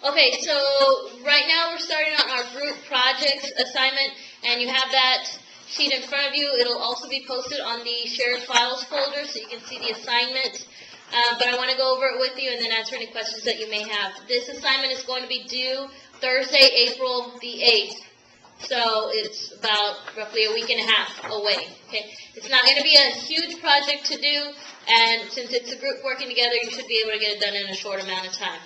Okay, so right now we're starting on our group projects assignment, and you have that sheet in front of you. It'll also be posted on the shared files folder, so you can see the assignment. But I want to go over it with you and then answer any questions that you may have. This assignment is going to be due Thursday, April the 8th. So it's about roughly a week and a half away. Okay, it's not going to be a huge project to do, and since it's a group working together, you should be able to get it done in a short amount of time.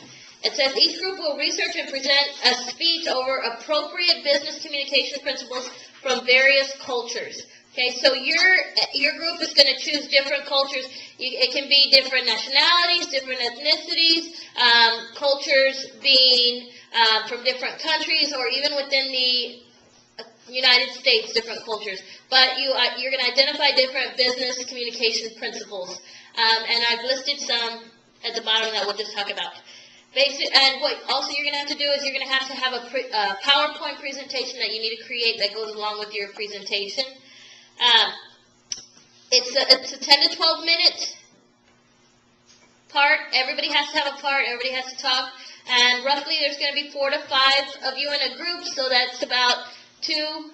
It says each group will research and present a speech over appropriate business communication principles from various cultures. Okay, so your group is going to choose different cultures. It can be different nationalities, different ethnicities, cultures being from different countries, or even within the United States, different cultures. But you're going to identify different business communication principles. And I've listed some at the bottom that we'll just talk about. And what also you're going to have to do is you're going to have a PowerPoint presentation that you need to create that goes along with your presentation. It's a 10 to 12 minute part. Everybody has to have a part. Everybody has to talk. And roughly there's going to be 4 to 5 of you in a group, so that's about 1.5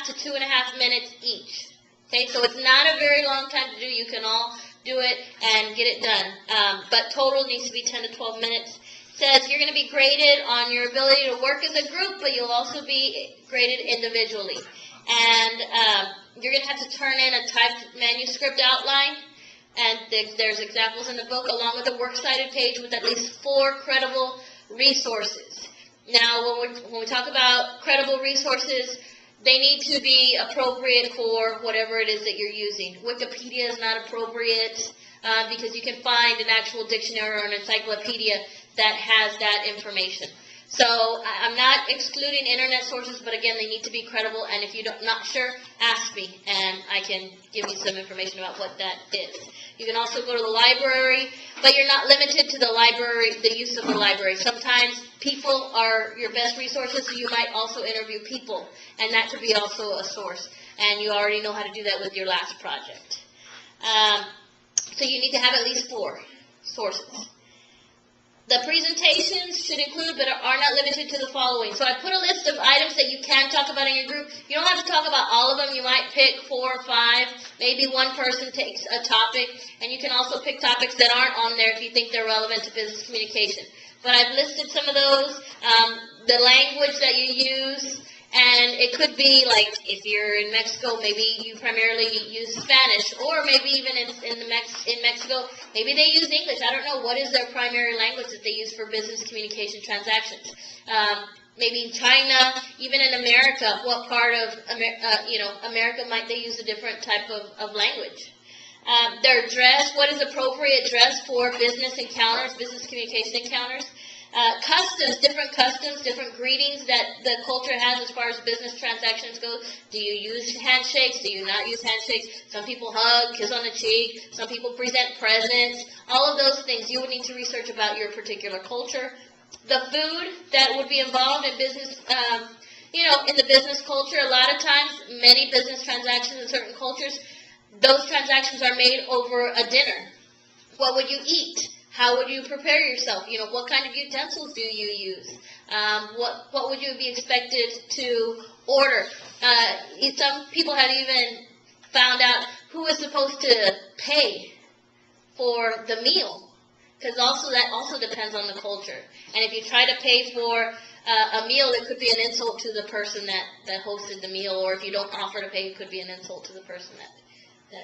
to 2.5 minutes each. Okay, so it's not a very long time to do. You can all do it and get it done. But total needs to be 10 to 12 minutes. It says you're going to be graded on your ability to work as a group, but you'll also be graded individually. And you're going to have to turn in a typed manuscript outline. And there's examples in the book, along with a works cited page with at least 4 credible resources. Now, when we talk about credible resources, they need to be appropriate for whatever it is that you're using. Wikipedia is not appropriate because you can find an actual dictionary or an encyclopedia that has that information. So I'm not excluding internet sources, but again, they need to be credible. And if you're not sure, ask me, and I can give you some information about what that is. You can also go to the library, but you're not limited to the library, the use of the library. Sometimes people are your best resources, so you might also interview people, and that could be also a source. And you already know how to do that with your last project. So you need to have at least 4 sources. The presentations should include, but are not limited to, the following. So I put a list of items that you can talk about in your group. You don't have to talk about all of them. You might pick 4 or 5. Maybe one person takes a topic, and you can also pick topics that aren't on there if you think they're relevant to business communication. But I've listed some of those, the language that you use, and it could be like if you're in Mexico, maybe you primarily use Spanish, or maybe even in Mexico, maybe they use English. I don't know what is their primary language that they use for business communication transactions. Maybe in China, even in America, what part of America might they use a different type of language? Their dress, what is appropriate dress for business encounters, business communication encounters? Customs, different greetings that the culture has as far as business transactions go. Do you use handshakes? Do you not use handshakes? Some people hug, kiss on the cheek. Some people present presents. All of those things you would need to research about your particular culture. The food that would be involved in business, in the business culture, a lot of times, many business transactions in certain cultures, those transactions are made over a dinner. What would you eat? How would you prepare yourself? What kind of utensils do you use? What would you be expected to order? Some people have even found out who is supposed to pay for the meal, because that also depends on the culture. And if you try to pay for a meal, it could be an insult to the person that hosted the meal, or if you don't offer to pay, it could be an insult to the person that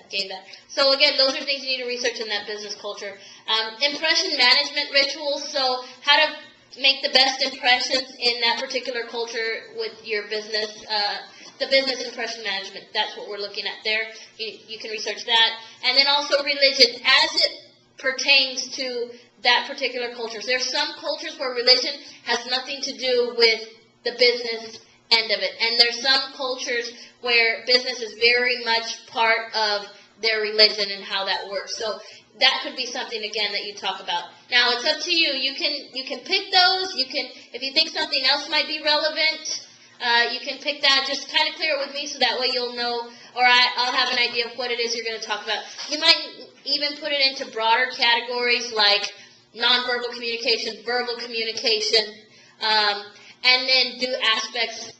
gave that. So again, those are things you need to research in that business culture. Impression management rituals, so how to make the best impressions in that particular culture with your business, the business impression management. That's what we're looking at there. You can research that. And then also religion, as it pertains to that particular culture. So there's some cultures where religion has nothing to do with the business end of it. And there's some cultures where business is very much part of their religion and how that works. So that could be something, again, that you talk about. Now, it's up to you. You can pick those. If you think something else might be relevant, you can pick that. Just kind of clear it with me so that way you'll know, or I'll have an idea of what it is you're going to talk about. You might even put it into broader categories like, nonverbal communication, verbal communication, and then do aspects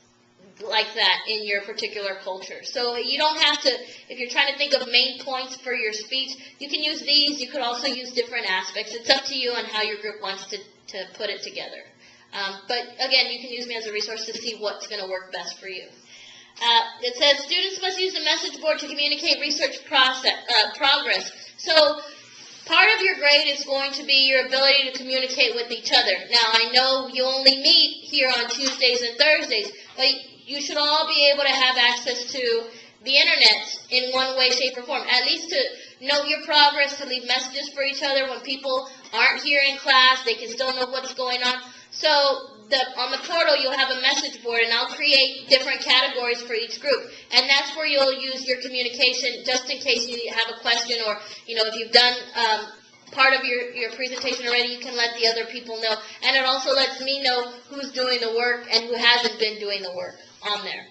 like that in your particular culture. So you don't have to, if you're trying to think of main points for your speech, you can use these. You could also use different aspects. It's up to you on how your group wants to put it together. But again, you can use me as a resource to see what's going to work best for you. It says students must use the message board to communicate research progress. So part of your grade is going to be your ability to communicate with each other. Now, I know you only meet here on Tuesdays and Thursdays, but you should all be able to have access to the internet in one way, shape, or form. At least to note your progress, to leave messages for each other when people aren't here in class. They can still know what's going on. So on the portal, you'll have a message board, and I'll create different categories for each group. And that's where you'll use your communication just in case you have a question, or if you've done part of your presentation already, you can let the other people know. And it also lets me know who's doing the work and who hasn't been doing the work on there.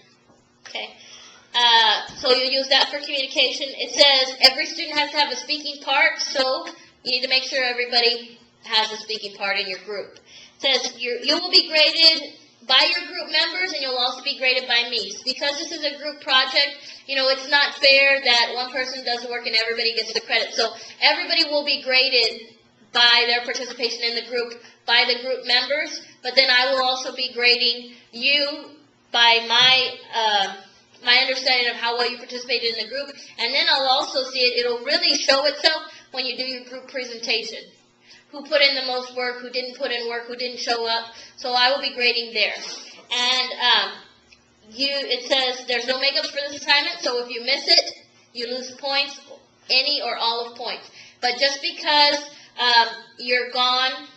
Okay. So you'll use that for communication. It says every student has to have a speaking part, so you need to make sure everybody has a speaking part in your group. It says you will be graded by your group members, and you'll also be graded by me. Because this is a group project, it's not fair that one person does the work and everybody gets the credit. So everybody will be graded by their participation in the group, by the group members, but then I will also be grading you by my understanding of how well you participated in the group, and then I'll also see it. It'll really show itself when you do your group presentation. Who put in the most work, who didn't put in work, who didn't show up. So I will be grading there. And it says there's no makeups for this assignment, so if you miss it, you lose points, any or all of points. But just because you're gone,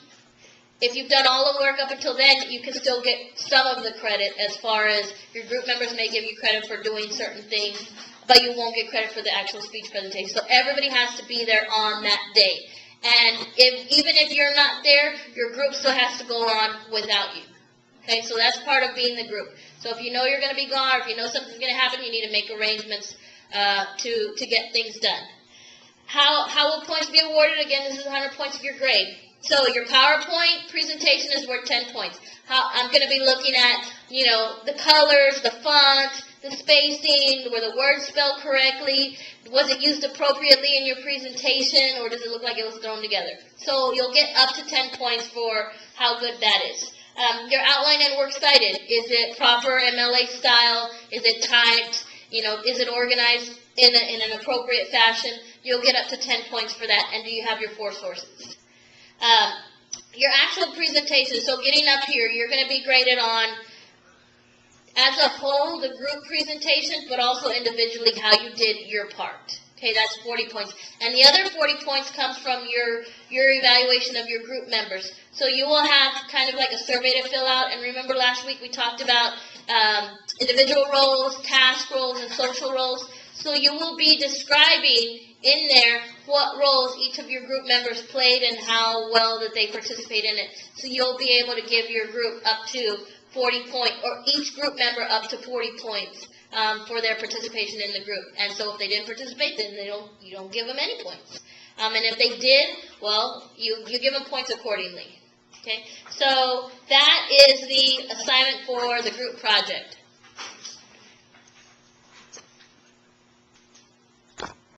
if you've done all the work up until then, you can still get some of the credit, as far as your group members may give you credit for doing certain things, but you won't get credit for the actual speech presentation. So everybody has to be there on that day. And even if you're not there, your group still has to go on without you. Okay, so that's part of being the group. So if you know you're going to be gone, or if you know something's going to happen, you need to make arrangements to get things done. How will points be awarded? Again, this is 100 points of your grade. So your PowerPoint presentation is worth 10 points. I'm going to be looking at, the colors, the font, the spacing, were the words spelled correctly, was it used appropriately in your presentation, or does it look like it was thrown together? So you'll get up to 10 points for how good that is. Your outline and works cited, is it proper MLA style? Is it typed? Is it organized in an appropriate fashion? You'll get up to 10 points for that. And do you have your 4 sources? Your actual presentation, so getting up here, you're going to be graded on, as a whole, the group presentation, but also individually how you did your part. Okay, that's 40 points. And the other 40 points comes from your evaluation of your group members. So you will have kind of like a survey to fill out. And remember last week we talked about individual roles, task roles, and social roles. So you will be describing in there what roles each of your group members played and how well that they participate in it. So you'll be able to give your group up to 40 points, or each group member up to 40 points for their participation in the group. And so if they didn't participate, then you don't give them any points. And if they did, well, you give them points accordingly. Okay, so that is the assignment for the group project.